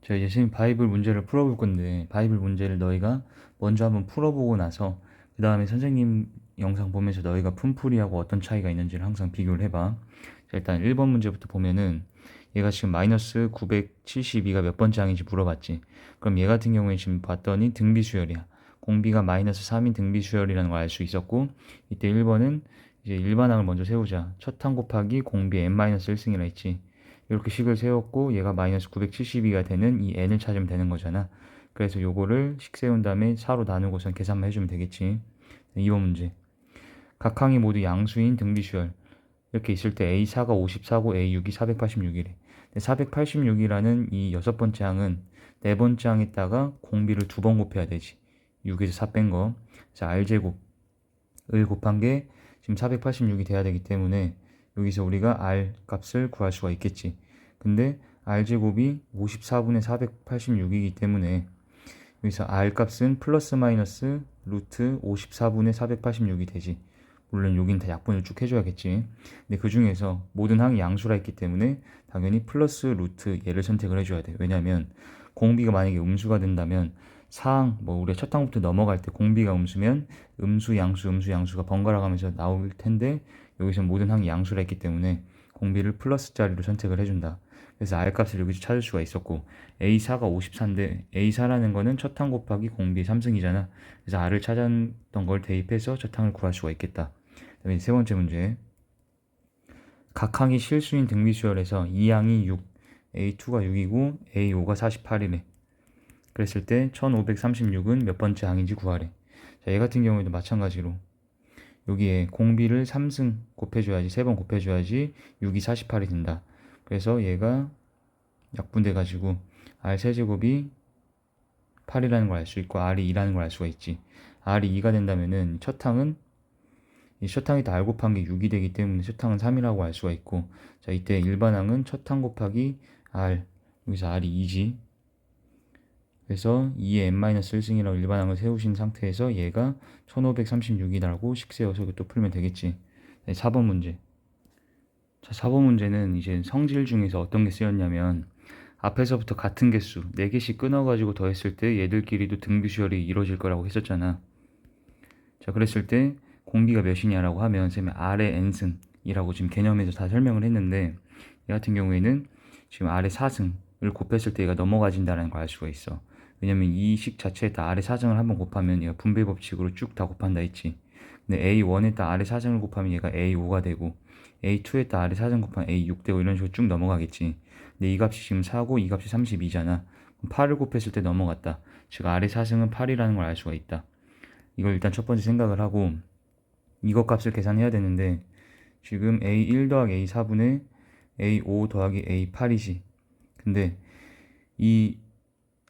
자, 이제 선생님 바이블 문제를 풀어볼 건데, 바이블 문제를 너희가 먼저 한번 풀어보고 나서, 그 다음에 선생님 영상 보면서 너희가 푼풀이하고 어떤 차이가 있는지를 항상 비교를 해봐. 자, 일단 1번 문제부터 보면은, 얘가 지금 마이너스 972가 몇 번째 항인지 물어봤지. 그럼 얘 같은 경우에 지금 봤더니 등비수열이야. 공비가 마이너스 3인 등비수열이라는 걸 알 수 있었고, 이때 1번은 이제 일반항을 먼저 세우자. 첫 항 곱하기 공비 n-1승이라 했지. 이렇게 식을 세웠고 얘가 마이너스 972가 되는 이 n을 찾으면 되는 거잖아. 그래서 요거를 식 세운 다음에 4로 나누고선 계산만 해주면 되겠지. 2번 문제. 각 항이 모두 양수인 등비수열. 이렇게 있을 때 A4가 54고 A6이 486이래. 486이라는 이 여섯 번째 항은 네 번째 항에다가 공비를 두 번 곱해야 되지. 6에서 4 뺀 거. 그래서 R제곱을 곱한 게 지금 486이 돼야 되기 때문에 여기서 우리가 R 값을 구할 수가 있겠지. 근데 R제곱이 54분의 486이기 때문에 여기서 R 값은 플러스 마이너스 루트 54분의 486이 되지. 물론 여긴 다 약분을 쭉 해줘야겠지. 근데 그 중에서 모든 항이 양수라 했기 때문에 당연히 플러스 루트 얘를 선택을 해줘야 돼. 왜냐면 공비가 만약에 음수가 된다면 사항, 뭐 우리가 첫 항부터 넘어갈 때 공비가 음수면 음수, 양수, 음수, 양수가 번갈아 가면서 나올 텐데 여기서 모든 항이 양수라 했기 때문에 공비를 플러스 자리로 선택을 해준다. 그래서 R 값을 여기서 찾을 수가 있었고 A4가 54인데 A4라는 거는 첫 항 곱하기 공비 3승이잖아. 그래서 R을 찾았던 걸 대입해서 첫 항을 구할 수가 있겠다. 그다음에 세 번째 문제. 각 항이 실수인 등비수열에서 이 항이 6, A2가 6이고 A5가 48이래. 그랬을 때 1536은 몇 번째 항인지 구하래. 자, 얘 같은 경우에도 마찬가지로 여기에 공비를 3승 곱해줘야지, 3번 곱해줘야지 6이 48이 된다. 그래서 얘가 약분돼 가지고 R 세제곱이 8이라는 걸 알 수 있고 R이 2라는 걸 알 수가 있지. R이 2가 된다면은 첫 항은 이 첫 항이 다 R 곱한 게 6이 되기 때문에 첫 항은 3이라고 알 수가 있고, 자 이때 일반항은 첫 항 곱하기 R, 여기서 R이 2지. 그래서 2의 n-1승이라고 일반항을 세우신 상태에서 얘가 1536이라고 식 세워서 또 풀면 되겠지. 4번 문제. 자, 4번 문제는 이제 성질 중에서 어떤 게 쓰였냐면 앞에서부터 같은 개수 4개씩 끊어가지고 더했을 때 얘들끼리도 등비수열이 이루어질 거라고 했었잖아. 자, 그랬을 때 공비가 몇이냐라고 하면 쌤이 R의 n승이라고 지금 개념에서 다 설명을 했는데 얘 같은 경우에는 지금 R의 4승을 곱했을 때 얘가 넘어가진다는 걸 알 수가 있어. 왜냐면 이 식 자체에다 R의 4승을 한번 곱하면 얘가 분배 법칙으로 쭉 다 곱한다 했지. 근데 A1에다 R의 4승을 곱하면 얘가 A5가 되고 A2에다 R의 4승 곱하면 A6 되고 이런 식으로 쭉 넘어가겠지. 근데 이 값이 지금 4고 이 값이 32잖아. 8을 곱했을 때 넘어갔다. 즉 R의 4승은 8이라는 걸 알 수가 있다. 이걸 일단 첫 번째 생각을 하고 이것 값을 계산해야 되는데 지금 A1 더하기 A4분의 A5 더하기 A8이지. 근데 이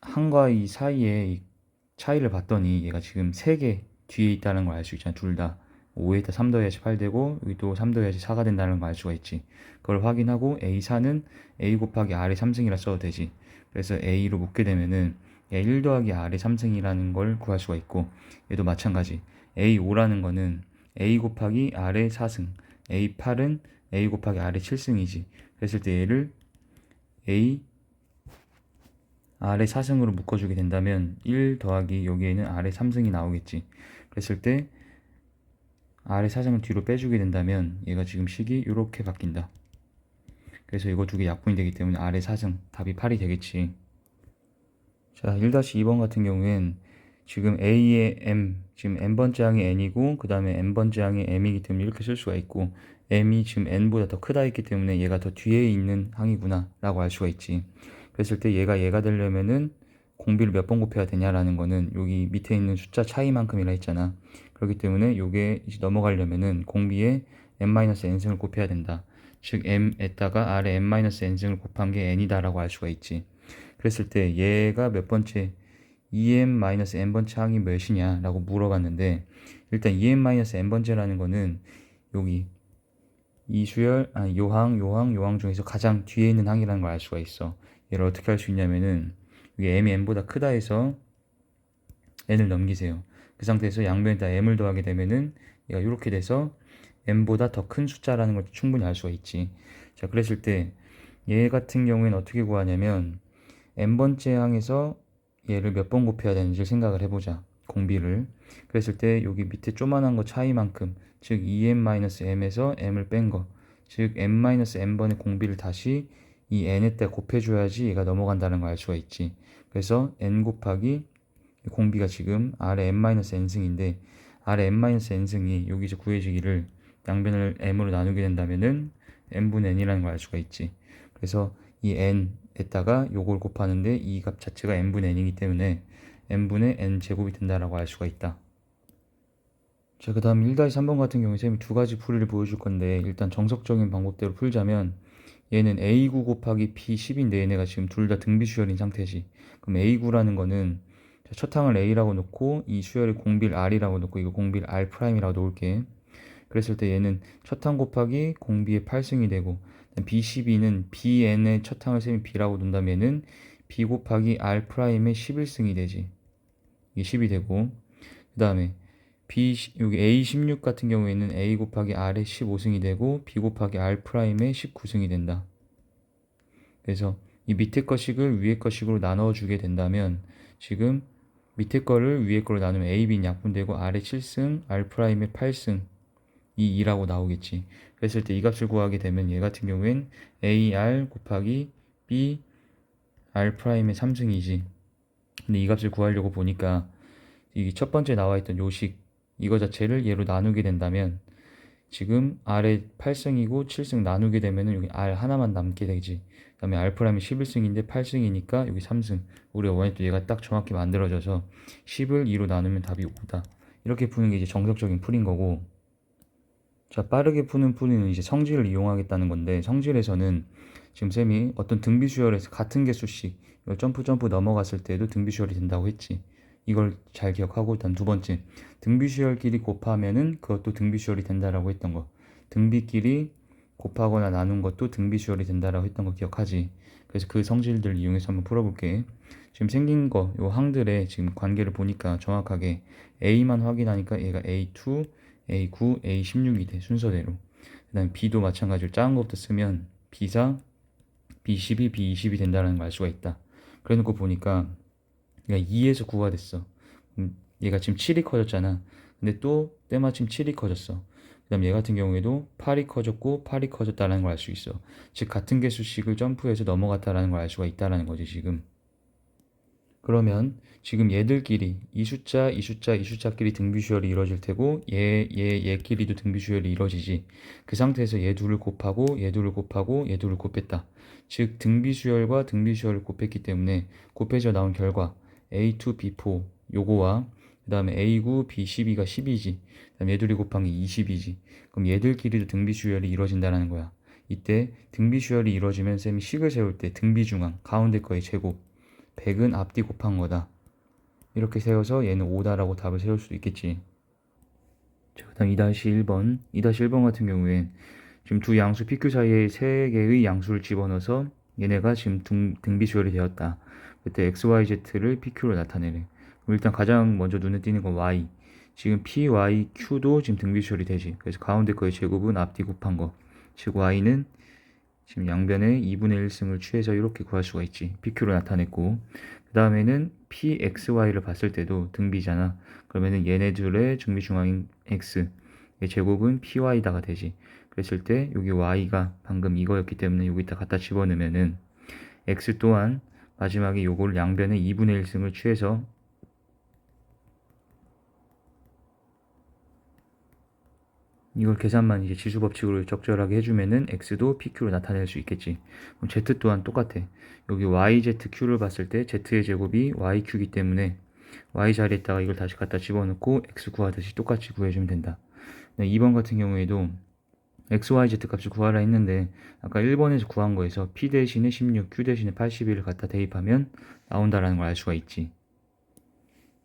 항과 이 사이에 이 차이를 봤더니 얘가 지금 3개 뒤에 있다는 걸 알 수 있잖아. 둘 다 5에다 3 더해야지 8 되고 여기도 3 더해야지 4가 된다는 걸 알 수가 있지. 그걸 확인하고 A4는 A 곱하기 R의 3승이라 써도 되지. 그래서 A로 묶게 되면은 A1 더하기 R의 3승이라는 걸 구할 수가 있고 얘도 마찬가지. A5라는 거는 A 곱하기 R의 4승, A8은 A 곱하기 R의 7승이지. 그랬을 때 얘를 A R의 4승으로 묶어주게 된다면 1 더하기 여기에는 R의 3승이 나오겠지. 그랬을 때 R의 4승을 뒤로 빼주게 된다면 얘가 지금 식이 이렇게 바뀐다. 그래서 이거 두 개 약분이 되기 때문에 R의 4승 답이 8이 되겠지. 자, 1-2번 같은 경우엔 지금 A의 M, 지금 n번째 항이 n이고 그 다음에 n번째 항이 m이기 때문에 이렇게 쓸 수가 있고 m이 지금 n보다 더 크다 했기 때문에 얘가 더 뒤에 있는 항이구나 라고 알 수가 있지. 그랬을 때 얘가 되려면은 공비를 몇 번 곱해야 되냐라는 거는 여기 밑에 있는 숫자 차이만큼이라 했잖아. 그렇기 때문에 요게 이제 넘어가려면은 공비에 n-n승을 곱해야 된다. 즉 m에다가 r에 n-n승을 곱한 게 n이다 라고 알 수가 있지. 그랬을 때 얘가 몇 번째 em-n번째 항이 몇이냐 라고 물어봤는데 일단 em-n번째라는 거는 여기 이 수열, 아니 요항 중에서 가장 뒤에 있는 항이라는 걸 알 수가 있어. 얘를 어떻게 할 수 있냐면은 여기 m이 n보다 크다 해서 n을 넘기세요. 그 상태에서 양변에다 m을 더하게 되면은 얘가 이렇게 돼서 m보다 더 큰 숫자라는 걸 충분히 알 수가 있지. 자, 그랬을 때 얘 같은 경우에는 어떻게 구하냐면 n번째 항에서 얘를 몇 번 곱해야 되는지 생각을 해보자. 공비를. 그랬을 때 여기 밑에 조만한 거 차이만큼, 즉 2n-m에서 m을 뺀 거, 즉 n-m번의 공비를 다시 이 n에다 곱해줘야지 얘가 넘어간다는 걸 알 수가 있지. 그래서 n 곱하기 공비가 지금 R의 n-n승인데 R의 n-n승이 여기서 구해지기를 양변을 m으로 나누게 된다면은 n분의 n이라는 걸 알 수가 있지. 그래서 이 n에다가 요걸 곱하는데 이 값 자체가 n분의 n이기 때문에 n분의 n 제곱이 된다라고 알 수가 있다. 자, 그 다음 1-3번 같은 경우에 쌤이 두 가지 풀이를 보여줄 건데, 일단 정석적인 방법대로 풀자면 얘는 A9 곱하기 B10인데 얘네가 지금 둘 다 등비수열인 상태지. 그럼 A9라는 거는 첫 항을 A라고 놓고 이 수열의 공비를 R이라고 놓고 이거 공비를 R'이라고 놓을게. 그랬을 때 얘는 첫 항 곱하기 공비의 8승이 되고, B12는 Bn의 첫 항을 쌤이 B라고 놓는다면 얘는 B 곱하기 R'의 11승이 되지. 이게 10이 되고, 그 다음에 여기 A16 같은 경우에는 A 곱하기 R의 15승이 되고 B 곱하기 R'의 19승이 된다. 그래서 이 밑에 거식을 위에 거식으로 나눠주게 된다면 지금 밑에 거를 위에 거로 나누면 A, B는 약분되고 R의 7승, R'의 8승 이 2라고 나오겠지. 그랬을 때 이 값을 구하게 되면 얘 같은 경우엔 AR 곱하기 B R'의 3승이지. 근데 이 값을 구하려고 보니까 이 첫 번째 나와 있던 요식 이거 자체를 얘로 나누게 된다면 지금 R의 8승이고 7승 나누게 되면은 여기 R 하나만 남게 되지. 그 다음에 R'이 11승인데 8승이니까 여기 3승. 우리가 원했던 얘가 딱 정확히 만들어져서 10을 2로 나누면 답이 5다. 이렇게 푸는 게 이제 정석적인 풀인 거고. 자, 빠르게 푸는 풀이는 이제 성질을 이용하겠다는 건데, 성질에서는 지금 쌤이 어떤 등비수열에서 같은 개수씩 이걸 점프 넘어갔을 때도 등비수열이 된다고 했지. 이걸 잘 기억하고, 일단 두 번째, 등비수열끼리 곱하면은 그것도 등비수열이 된다라고 했던 거. 등비끼리 곱하거나 나눈 것도 등비수열이 된다라고 했던 거 기억하지. 그래서 그 성질들 이용해서 한번 풀어볼게. 지금 생긴 거, 요 항들의 지금 관계를 보니까 정확하게 A만 확인하니까 얘가 A2, A9, A16이 돼, 순서대로. 그 다음에 B도 마찬가지로 작은 것부터 쓰면 B4, B12, B20이 된다는 걸 알 수가 있다. 그래 놓고 보니까 얘가 2에서 9가 됐어. 얘가 지금 7이 커졌잖아. 근데 또 때마침 7이 커졌어. 그 다음 얘 같은 경우에도 8이 커졌고 8이 커졌다는 걸 알 수 있어. 즉 같은 개수씩을 점프해서 넘어갔다는 걸 알 수가 있다는 거지 지금. 그러면 지금 얘들끼리 이 숫자, 이 숫자, 이 숫자끼리 등비수열이 이루어질 테고 얘끼리도 등비수열이 이루어지지. 그 상태에서 얘 둘을 곱하고 얘 둘을 곱하고 얘 둘을 곱했다. 즉 등비수열과 등비수열을 곱했기 때문에 곱해져 나온 결과 A2, B4 요거와 그 다음에 A9, B12가 10이지. 그 다음에 얘 둘이 곱한 게 20이지. 그럼 얘들끼리도 등비수열이 이루어진다는 거야. 이때 등비수열이 이루어지면 쌤이 식을 세울 때 등비중앙 가운데 거의 제곱 100은 앞뒤 곱한 거다. 이렇게 세워서 얘는 5다라고 답을 세울 수도 있겠지. 자, 그 다음 2-1번. 2-1번 같은 경우엔 지금 두 양수 PQ 사이에 3개의 양수를 집어넣어서 얘네가 지금 등비수열이 되었다. 그때 XYZ를 PQ로 나타내래. 그럼 일단 가장 먼저 눈에 띄는 건 Y. 지금 PYQ도 지금 등비수열이 되지. 그래서 가운데 거의 제곱은 앞뒤 곱한 거. 즉 Y는 지금 양변의 2분의 1승을 취해서 이렇게 구할 수가 있지. PQ로 나타냈고 그 다음에는 PXY를 봤을 때도 등비잖아. 그러면은 얘네들의 중비중앙인 X 의 제곱은 PY다가 되지. 그랬을 때 여기 Y가 방금 이거였기 때문에 여기다 갖다 집어넣으면은 X 또한 마지막에 요걸 양변의 2분의 1승을 취해서 이걸 계산만 이제 지수법칙으로 적절하게 해주면은 x도 pq로 나타낼 수 있겠지. 그럼 z 또한 똑같아. 여기 yzq를 봤을 때 z의 제곱이 yq이기 때문에 y 자리에다가 이걸 다시 갖다 집어넣고 x 구하듯이 똑같이 구해주면 된다. 2번 같은 경우에도 x, y, z 값을 구하라 했는데 아까 1번에서 구한 거에서 p 대신에 16, q 대신에 81을 갖다 대입하면 나온다라는 걸 알 수가 있지.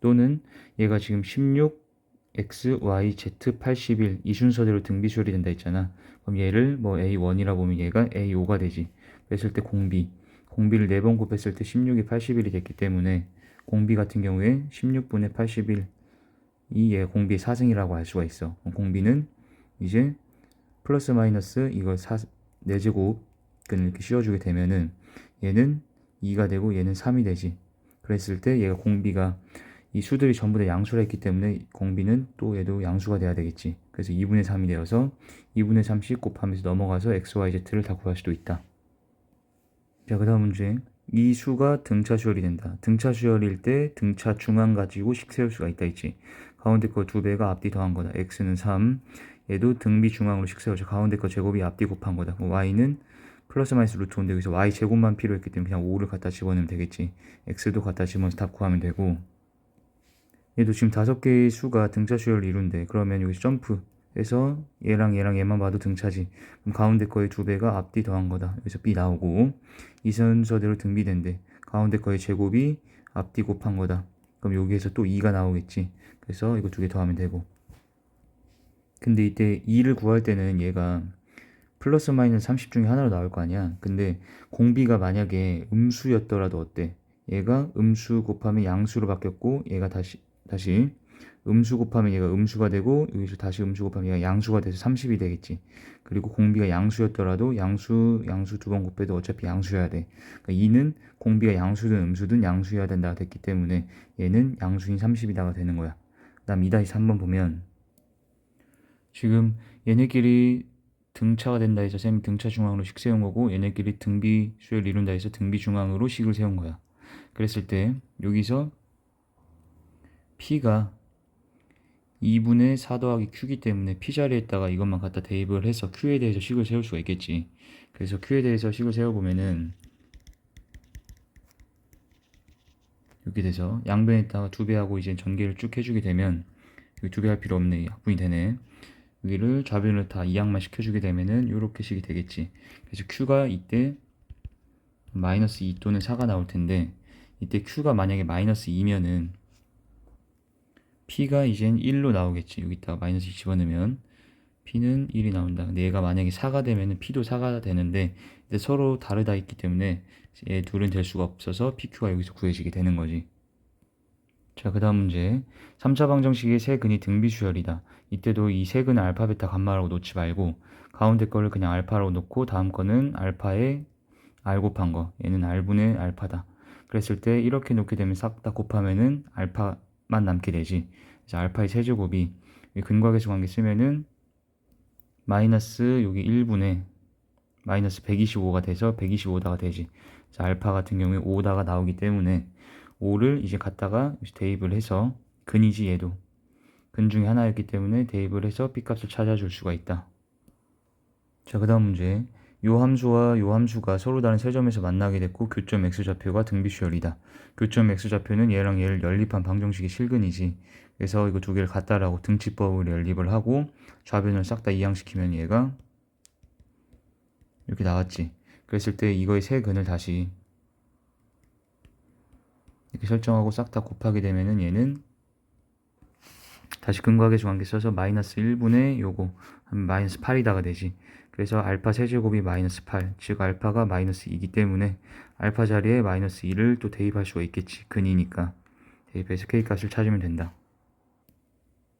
또는 얘가 지금 16, x, y, z 81 이 순서대로 등비수열이 된다 했잖아. 그럼 얘를 뭐 A1이라 보면 얘가 A5가 되지. 그랬을 때 공비를 4번 곱했을 때 16이 81이 됐기 때문에 공비 같은 경우에 16분의 81 이얘 공비의 4승이라고 할 수가 있어. 공비는 이제 플러스 마이너스 이걸 4제곱근을 이렇게 씌워주게 되면은 얘는 2가 되고 얘는 3이 되지. 그랬을 때 얘가 공비가 이 수들이 전부 다 양수라 했기 때문에 공비는 또 얘도 양수가 돼야 되겠지. 그래서 2분의 3이 되어서 2분의 3씩 곱하면서 넘어가서 x, y, z를 다 구할 수도 있다. 자, 그 다음 문제. 이 수가 등차 수열이 된다. 등차 수열일 때 등차 중앙 가지고 식 세울 수가 있다 했지. 가운데 거 2배가 앞뒤 더한 거다. x는 3. 얘도 등비 중앙으로 식 세워서 가운데 거 제곱이 앞뒤 곱한 거다. y는 플러스 마이너스 루트 5인데 여기서 y 제곱만 필요했기 때문에 그냥 5를 갖다 집어넣으면 되겠지. x도 갖다 집어넣어서 답 구하면 되고, 얘도 지금 5개의 수가 등차 수열을 이룬대. 그러면 여기서 점프해서 얘랑 얘만 봐도 등차지. 그럼 가운데 거의 2배가 앞뒤 더한 거다. 여기서 b 나오고, 이 순서대로 등비된대. 가운데 거의 제곱이 앞뒤 곱한 거다. 그럼 여기에서 또 2가 나오겠지. 그래서 이거 2개 더하면 되고. 근데 이때 2를 구할 때는 얘가 플러스 마이너스 30 중에 하나로 나올 거 아니야. 근데 공비가 만약에 음수였더라도 어때? 얘가 음수 곱하면 양수로 바뀌었고, 얘가 다시 음수 곱하면 얘가 음수가 되고, 여기서 다시 음수 곱하면 얘가 양수가 돼서 30이 되겠지. 그리고 공비가 양수였더라도 양수 2번 곱해도 어차피 양수여야 돼. 그러니까 2는 공비가 양수든 음수든 양수여야 된다가 됐기 때문에 얘는 양수인 30이다가 되는 거야. 그 다음 2-3번 보면 지금 얘네끼리 등차가 된다 해서 쌤이 등차 중앙으로 식 세운 거고, 얘네끼리 등비 수열 이룬다 해서 등비 중앙으로 식을 세운 거야. 그랬을 때 여기서 P가 2분의 4 더하기 Q기 때문에 P 자리에다가 이것만 갖다 대입을 해서 Q에 대해서 식을 세울 수가 있겠지. 그래서 Q에 대해서 식을 세워보면은 이렇게 돼서 양변에다가 2배하고 이제 전개를 쭉 해주게 되면, 여기 2배 할 필요 없네. 약분이 되네. 여기를 좌변을 다 이항만 시켜주게 되면은 이렇게 식이 되겠지. 그래서 Q가 이때 마이너스 2 또는 4가 나올 텐데, 이때 Q가 만약에 마이너스 2면은 P가 이젠 1로 나오겠지. 여기다가 마이너스 2 집어넣으면 P는 1이 나온다. 근데 얘가 만약에 4가 되면은 P도 4가 되는데, 이제 서로 다르다 있기 때문에 얘 둘은 될 수가 없어서 PQ가 여기서 구해지게 되는 거지. 자, 그 다음 문제. 3차 방정식의 세 근이 등비수열이다. 이때도 이 세 근을 알파, 베타, 감마라고 놓지 말고 가운데 거를 그냥 알파라고 놓고 다음 거는 알파에 R 곱한 거. 얘는 R분의 알파다. 그랬을 때 이렇게 놓게 되면 싹 다 곱하면은 알파만 남게 되지. 그래서 알파의 세제곱이 근과계수 관계 쓰면은 마이너스 여기 1분의 마이너스 125가 돼서 125다가 되지. 자, 알파 같은 경우에 5다가 나오기 때문에 5를 이제 갖다가 대입을 해서, 근이지 얘도 근 중에 하나였기 때문에 대입을 해서 B값을 찾아줄 수가 있다. 자, 그 다음 문제. 요 함수와 요 함수가 서로 다른 세 점에서 만나게 됐고 교점 X좌표가 등비수열이다. 교점 X좌표는 얘랑 얘를 연립한 방정식의 실근이지. 그래서 이거 두 개를 갖다라고 등치법을 연립을 하고 좌변을 싹 다 이항시키면 얘가 이렇게 나왔지. 그랬을 때 이거의 세 근을 다시 이렇게 설정하고 싹 다 곱하게 되면은 얘는 다시 근과계수 관계 써서 마이너스 1분의 요거 하면 마이너스 8이다가 되지. 그래서 알파 세제곱이 마이너스 8, 즉 알파가 마이너스 2이기 때문에 알파 자리에 마이너스 2를 또 대입할 수가 있겠지. 근이니까 대입해서 K값을 찾으면 된다.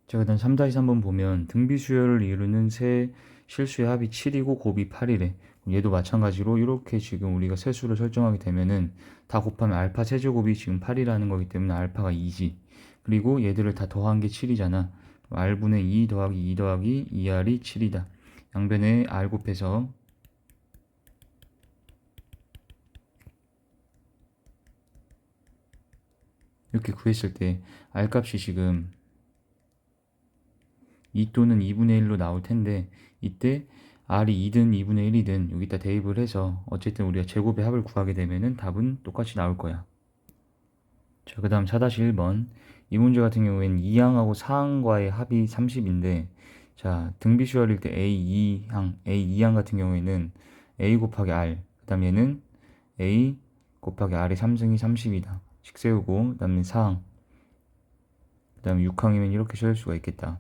자, 그 다음 3-3번 보면 등비수열을 이루는 세 실수의 합이 7이고 곱이 8이래. 얘도 마찬가지로 이렇게 지금 우리가 세수를 설정하게 되면은 다 곱하면 알파 세제곱이 지금 8이라는 거기 때문에 알파가 2지. 그리고 얘들을 다 더한 게 7이잖아. R분의 2 더하기 2 더하기 2R이 7이다. 양변에 R 곱해서 이렇게 구했을 때 R 값이 지금 2 또는 2분의 1로 나올 텐데, 이때 R이 2든 2분의 1이든 여기다 대입을 해서 어쨌든 우리가 제곱의 합을 구하게 되면은 답은 똑같이 나올 거야. 자, 그 다음 4-1번. 이 문제 같은 경우에는 2항하고 4항과의 합이 30인데, 자, 등비수열일 때 A2항 같은 경우에는 A 곱하기 R, 그 다음 얘는 A 곱하기 R의 3승이 30이다. 식 세우고, 그 다음에 4항, 그 다음에 6항이면 이렇게 세울 수가 있겠다.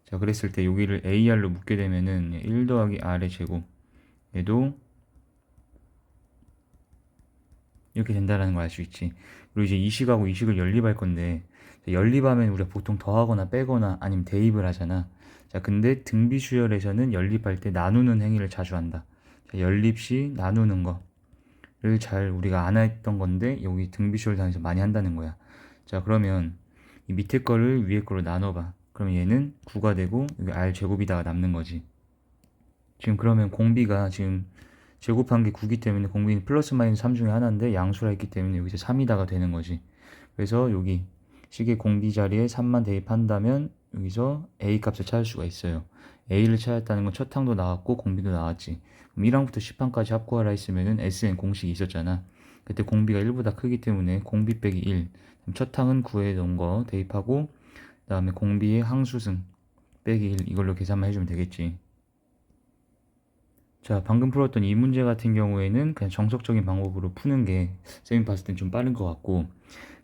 자, 그랬을 때 여기를 AR로 묶게 되면은 1 더하기 R의 제곱, 얘도 이렇게 된다라는 걸 알 수 있지. 그리고 이제 이 식하고 이 식을 연립할 건데, 연립하면 우리가 보통 더하거나 빼거나 아니면 대입을 하잖아. 자, 근데 등비수열에서는 연립할 때 나누는 행위를 자주 한다. 자, 연립 시 나누는 거. 잘 우리가 안 했던 건데 여기 등비수열 단에서 많이 한다는 거야. 자, 그러면 이 밑에 거를 위에 거로 나눠봐. 그러면 얘는 9가 되고 여기 r 제곱이다가 남는 거지. 지금 그러면 공비가 지금 제곱한 게 9기 때문에 공비는 플러스 마이너스 3 중에 하나인데 양수라 했기 때문에 여기서 3이다가 되는 거지. 그래서 여기 식의 공비 자리에 3만 대입한다면 여기서 a 값을 찾을 수가 있어요. a를 찾았다는 건 첫 항도 나왔고 공비도 나왔지. 그럼 1항부터 10항까지 합구하라 했으면은 SN 공식이 있었잖아. 그때 공비가 1보다 크기 때문에 공비 빼기 1. 그럼 첫 항은 구해 놓은 거 대입하고 그 다음에 공비의 항수승 빼기 1 이걸로 계산만 해주면 되겠지. 자, 방금 풀었던 이 문제 같은 경우에는 그냥 정석적인 방법으로 푸는 게 쌤이 봤을 땐 좀 빠른 것 같고,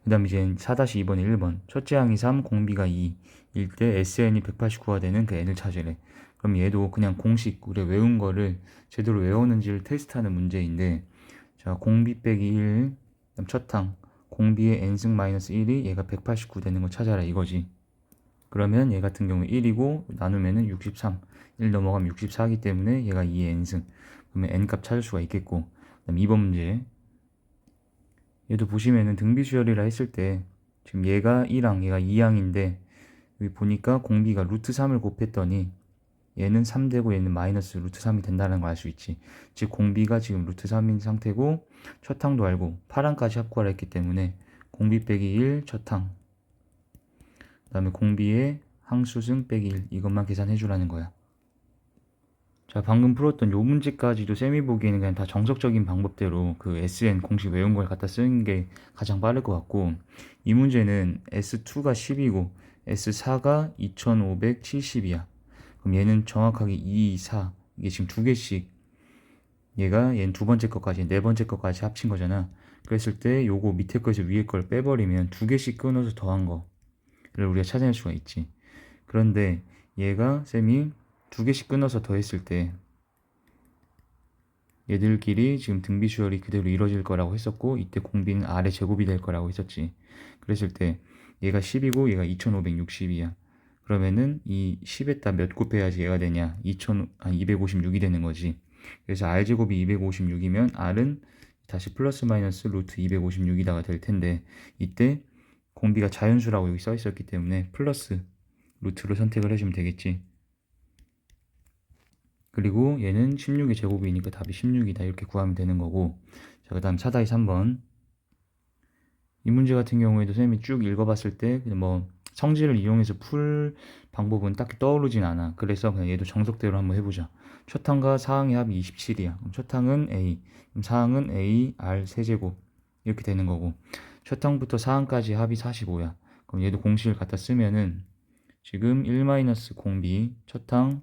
그 다음 이제 4-2번에 1번 첫째 항이 3, 공비가 2 일 때 SN이 189가 되는 그 n을 찾으래. 그럼 얘도 그냥 공식 우리가 외운 거를 제대로 외웠는지를 테스트하는 문제인데, 자, 공비 빼기 1, 그다음 첫 항 공비의 n승 마이너스 1이 얘가 189 되는 거 찾아라 이거지. 그러면 얘 같은 경우 1이고 나누면은 63, 1 넘어가면 64이기 때문에 얘가 2의 n승. 그러면 n값 찾을 수가 있겠고. 그다음 2번 문제. 얘도 보시면은 등비수열이라 했을 때 지금 얘가 1항, 얘가 2항인데 여기 보니까 공비가 루트 3을 곱했더니 얘는 3 되고 얘는 마이너스 루트 3이 된다는 걸 알 수 있지. 즉 공비가 지금 루트 3인 상태고 첫 항도 알고 8항까지 합구하라 했기 때문에 공비 빼기 1 첫 항. 그 다음에 공비의 항수승 빼기 1 이것만 계산해 주라는 거야. 자, 방금 풀었던 요 문제까지도 쌤이 보기에는 그냥 다 정석적인 방법대로 그 SN 공식 외운 걸 갖다 쓰는 게 가장 빠를 것 같고, 이 문제는 S2가 10이고 S4가 2570이야. 그럼 얘는 정확하게 2, 4 이게 지금 두 개씩 얘는 두 번째 것까지 네 번째 것까지 합친 거잖아. 그랬을 때 요거 밑에 거에서 위에 걸 빼버리면 두 개씩 끊어서 더한 거를 우리가 찾아낼 수가 있지. 그런데 얘가 쌤이 두 개씩 끊어서 더했을 때 얘들끼리 지금 등비수열이 그대로 이루어질 거라고 했었고 이때 공비는 R의 제곱이 될 거라고 했었지. 그랬을 때 얘가 10이고 얘가 2560이야. 그러면은 이 10에다 몇 곱해야지 얘가 되냐? 256이 되는 거지. 그래서 R제곱이 256이면 R은 다시 플러스 마이너스 루트 256이다가 될 텐데 이때 공비가 자연수라고 여기 써 있었기 때문에 플러스 루트로 선택을 해주면 되겠지. 그리고 얘는 16의 제곱이니까 답이 16이다 이렇게 구하면 되는 거고. 자, 그 다음 4-3번 이 문제 같은 경우에도 선생님이 쭉 읽어봤을 때 그냥 뭐 성질을 이용해서 풀 방법은 딱히 떠오르진 않아. 그래서 그냥 얘도 정석대로 한번 해보자. 첫 항과 사항의 합이 27이야. 그럼 첫 항은 A, 그럼 사항은 A, R 세제곱 이렇게 되는 거고, 첫 항부터 사항까지 합이 45야. 그럼 얘도 공식을 갖다 쓰면은 지금 1-공비 첫 항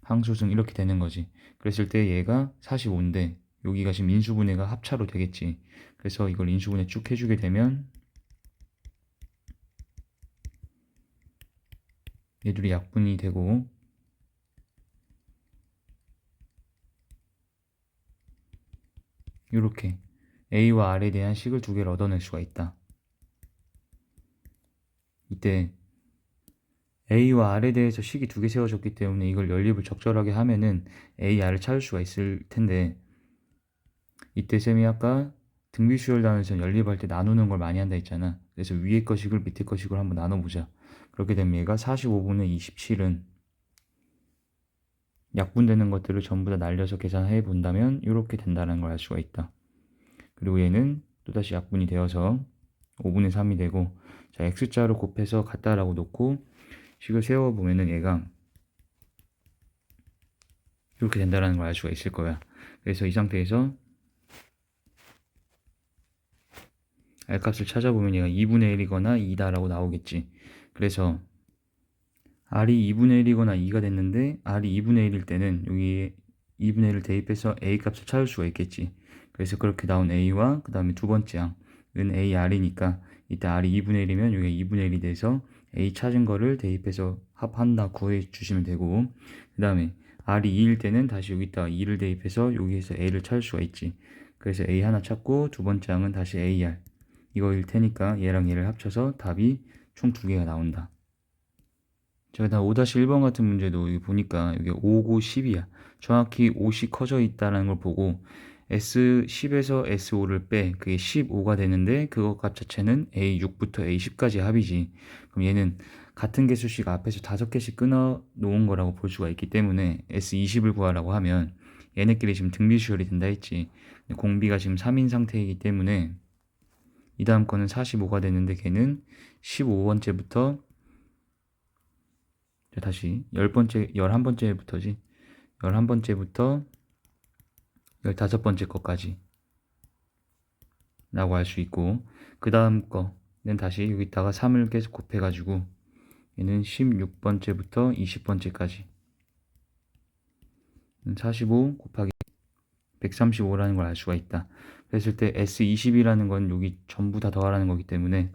항수승 이렇게 되는 거지. 그랬을 때 얘가 45인데 여기가 지금 인수분해가 합차로 되겠지. 그래서 이걸 인수분해 쭉 해주게 되면 얘들이 약분이 되고 이렇게 A와 R에 대한 식을 두 개를 얻어낼 수가 있다. 이때 A와 R에 대해서 식이 두 개 세워졌기 때문에 이걸 연립을 적절하게 하면은 A, R을 찾을 수가 있을 텐데 이때 쌤이 아까 등비수열 단에서 연립할 때 나누는 걸 많이 한다 했잖아. 그래서 위에 거식을 밑에 거식을 한번 나눠보자. 그렇게 되면 얘가 45분의 27은 약분되는 것들을 전부 다 날려서 계산해 본다면 이렇게 된다는 걸 알 수가 있다. 그리고 얘는 또다시 약분이 되어서 5분의 3이 되고, 자, x자로 곱해서 같다라고 놓고 식을 세워보면은 얘가 이렇게 된다는 걸 알 수가 있을 거야. 그래서 이 상태에서 R값을 찾아보면 얘가 2분의 1이거나 2다라고 나오겠지. 그래서 R이 2분의 1이거나 2가 됐는데 R이 2분의 1일 때는 여기 2분의 1을 대입해서 A값을 찾을 수가 있겠지. 그래서 그렇게 나온 A와 그 다음에 두 번째 항은 AR이니까 이때 R이 2분의 1이면 여기가 2분의 1이 돼서 A 찾은 거를 대입해서 합한다 구해 주시면 되고, 그 다음에 R이 2일 때는 다시 여기다가 2를 대입해서 여기에서 A를 찾을 수가 있지. 그래서 A 하나 찾고 두 번째 항은 다시 AR 이거일 테니까 얘랑 얘를 합쳐서 답이 총 두 개가 나온다. 자, 그다음 5-1번 같은 문제도 여기 보니까 여기 5, 9, 10이야. 정확히 5이 커져 있다는 걸 보고 S10에서 S5를 빼 그게 15가 되는데 그거 값 자체는 A6부터 A10까지 합이지. 그럼 얘는 같은 개수씩 앞에서 5개씩 끊어 놓은 거라고 볼 수가 있기 때문에 S20을 구하라고 하면 얘네끼리 지금 등비수열이 된다 했지. 공비가 지금 3인 상태이기 때문에 이 다음 거는 45가 되는데 걔는 15번째부터 다시 10번째, 11번째부터지. 11번째부터 15번째 거까지 라고 할 수 있고, 그 다음 거는 다시 여기다가 3을 계속 곱해가지고 얘는 16번째부터 20번째까지 45 곱하기 135라는 걸 알 수가 있다. 그랬을 때 S20이라는 건 여기 전부 다 더하라는 거기 때문에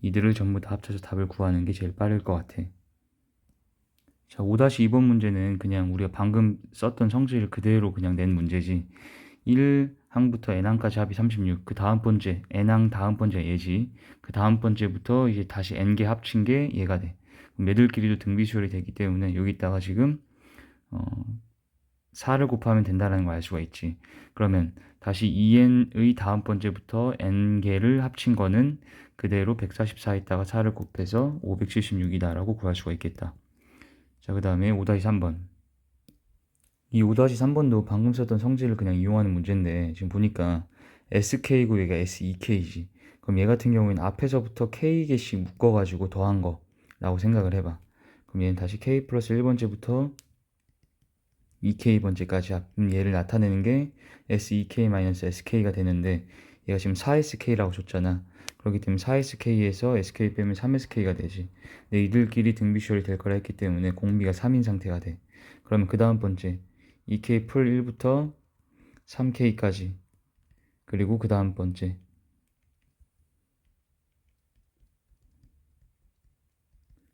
이들을 전부 다 합쳐서 답을 구하는 게 제일 빠를 것 같아. 자, 5-2번 문제는 그냥 우리가 방금 썼던 성질을 그대로 그냥 낸 문제지. 1항부터 n항까지 합이 36. 그 다음 번째, n항 다음 번째 얘지. 그 다음 번째부터 이제 다시 n개 합친 게 얘가 돼. 그럼 얘들끼리도 등비수열이 되기 때문에 여기다가 지금 4를 곱하면 된다는 걸 알 수가 있지. 그러면 다시 2n의 다음 번째부터 n개를 합친 거는 그대로 144에다가 4를 곱해서 576이다 라고 구할 수가 있겠다. 자, 그 다음에 5-3번. 이 5-3번도 방금 썼던 성질을 그냥 이용하는 문제인데 지금 보니까 SK고 얘가 SEK지. 그럼 얘 같은 경우에는 앞에서부터 K개씩 묶어가지고 더한 거 라고 생각을 해봐. 그럼 얘는 다시 K 플러스 1번째부터 2K번째까지 얘를 나타내는 게 SEK-SK가 되는데 얘가 지금 4SK라고 줬잖아. 그렇기 때문에 4SK에서 SK 빼면 3SK가 되지. 근데 이들끼리 등비수열이 될 거라 했기 때문에 공비가 3인 상태가 돼. 그러면 그 다음 번째 2K 풀 1부터 3K까지 그리고 그 다음 번째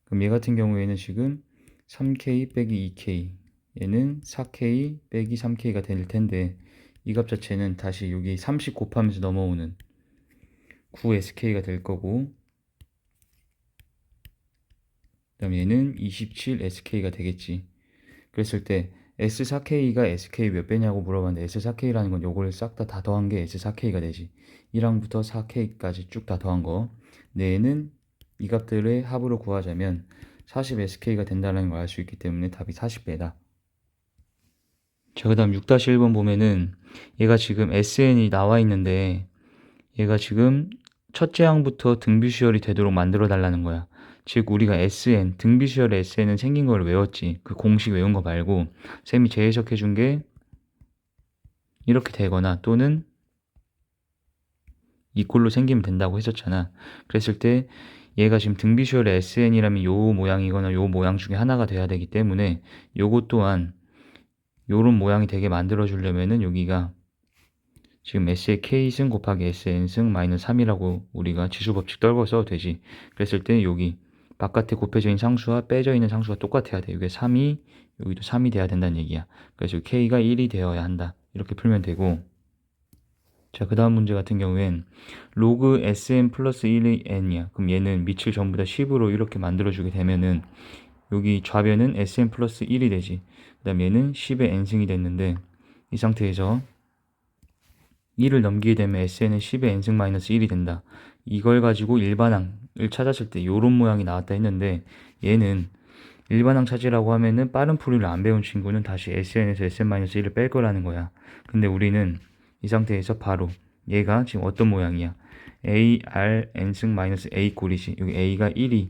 그럼 얘 같은 경우에는 지금 3K 빼기 2K 얘는 4K 빼기 3K가 될 텐데 이 값 자체는 다시 여기 30 곱하면서 넘어오는 9SK가 될 거고 그 다음에 얘는 27SK가 되겠지. 그랬을 때 S4K가 SK 몇 배냐고 물어봤는데 S4K라는 건 요걸 싹 다 더한 게 S4K가 되지. 1항부터 4K까지 쭉 다 더한 거. 근데 얘는 이 값들의 합으로 구하자면 40SK가 된다는 걸 알 수 있기 때문에 답이 40배다. 자, 그 다음 6-1번 보면은 얘가 지금 SN이 나와 있는데 얘가 지금 첫째 항부터 등비수열이 되도록 만들어 달라는 거야. 즉 우리가 SN, 등비수열의 SN은 생긴 걸 외웠지. 그 공식 외운 거 말고 쌤이 재해석해 준 게 이렇게 되거나 또는 이 꼴로 생기면 된다고 했었잖아. 그랬을 때 얘가 지금 등비수열의 SN이라면 요 모양이거나 요 모양 중에 하나가 돼야 되기 때문에 요것 또한 요런 모양이 되게 만들어 주려면은 여기가 지금 S의 K승 곱하기 SN승 마이너스 3이라고 우리가 지수법칙 떨궈서 되지. 그랬을 때 여기 바깥에 곱해져 있는 상수와 빼져 있는 상수가 똑같아야 돼. 이게 3이 여기도 3이 돼야 된다는 얘기야. 그래서 K가 1이 되어야 한다. 이렇게 풀면 되고 자, 그 다음 문제 같은 경우엔 로그 SN 플러스 1의 N이야. 그럼 얘는 밑을 전부 다 10으로 이렇게 만들어주게 되면은 여기 좌변은 SN 플러스 1이 되지. 그 다음 얘는 10의 N승이 됐는데 이 상태에서 1을 넘기게 되면 SN은 10의 N승 마이너스 1이 된다. 이걸 가지고 일반항을 찾았을 때 요런 모양이 나왔다 했는데 얘는 일반항 찾으라고 하면은 빠른 풀이를 안 배운 친구는 다시 SN에서 SN-1을 뺄 거라는 거야. 근데 우리는 이 상태에서 바로 얘가 지금 어떤 모양이야? A, R, N승 마이너스 A 꼴이지. 여기 A가 1이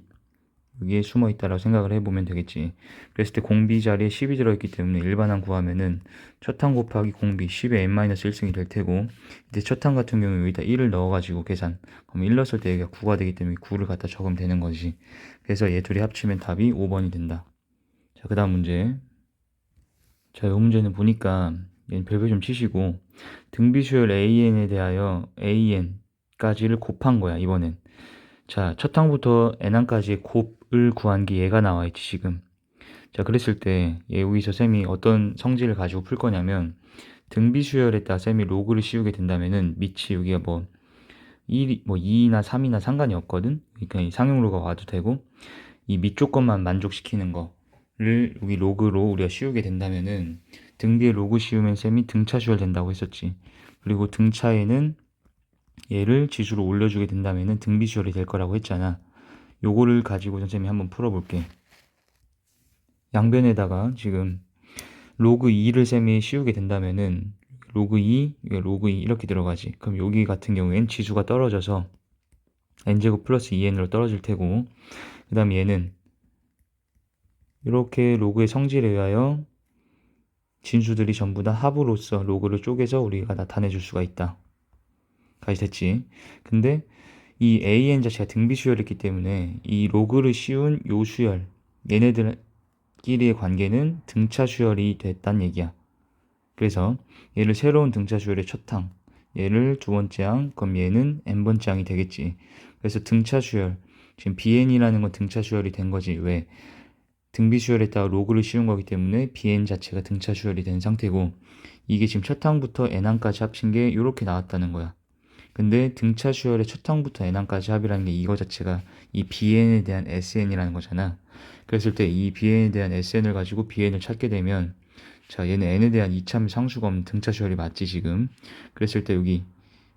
여기에 숨어 있다라고 생각을 해보면 되겠지. 그랬을 때 공비 자리에 10이 들어있기 때문에 일반항 구하면은 첫항 곱하기 공비 10의 n-1승이 될 테고 이제 첫항 같은 경우에 여기다 1을 넣어가지고 계산 그럼 1 넣었을 때 여기가 9가 되기 때문에 9를 갖다 적으면 되는 거지. 그래서 얘 둘이 합치면 답이 5번이 된다. 자, 그 다음 문제. 자, 이 문제는 보니까 얘는 별표 좀 치시고 등비수열 AN에 대하여 AN까지를 곱한 거야 이번엔. 자, 첫 항부터 n항까지의 곱을 구한 게 얘가 나와 있지 지금. 자, 그랬을 때 여기서 쌤이 어떤 성질을 가지고 풀 거냐면 등비수열에다 쌤이 로그를 씌우게 된다면은 밑이 여기가 뭐 1, 뭐 2나 3이나 상관이 없거든. 그러니까 이 상용로가 와도 되고 이 밑쪽 것만 만족시키는 거를 여기 로그로 우리가 씌우게 된다면은 등 뒤에 로그 씌우면 쌤이 등차수열 된다고 했었지. 그리고 등차에는 얘를 지수로 올려주게 된다면은 등비수열이 될 거라고 했잖아. 요거를 가지고 선생님이 한번 풀어볼게. 양변에다가 지금 로그 2를 쌤이 씌우게 된다면은 로그 2, 로그 2 이렇게 들어가지. 그럼 여기 같은 경우엔 지수가 떨어져서 n제곱 플러스 2n으로 떨어질 테고, 그 다음 얘는 이렇게 로그의 성질에 의하여 진수들이 전부 다 합으로서 로그를 쪼개서 우리가 나타내 줄 수가 있다. 까지 됐지. 근데 이 an 자체가 등비수열이기 때문에 이 로그를 씌운 요 수열, 얘네들끼리의 관계는 등차 수열이 됐단 얘기야. 그래서 얘를 새로운 등차 수열의 첫 항, 얘를 두 번째 항, 그럼 얘는 n번째 항이 되겠지. 그래서 등차 수열, 지금 bn이라는 건 등차 수열이 된 거지. 왜? 등비 수열에다가 로그를 씌운 거기 때문에 bn 자체가 등차 수열이 된 상태고, 이게 지금 첫 항부터 n항까지 합친 게 이렇게 나왔다는 거야. 근데 등차 수열의 첫 항부터 n항까지 합이라는 게 이거 자체가 이 bn에 대한 sn이라는 거잖아. 그랬을 때 이 bn에 대한 sn을 가지고 bn을 찾게 되면, 자, 얘는 n에 대한 이차함의 상수가 없는 등차 수열이 맞지 지금. 그랬을 때 여기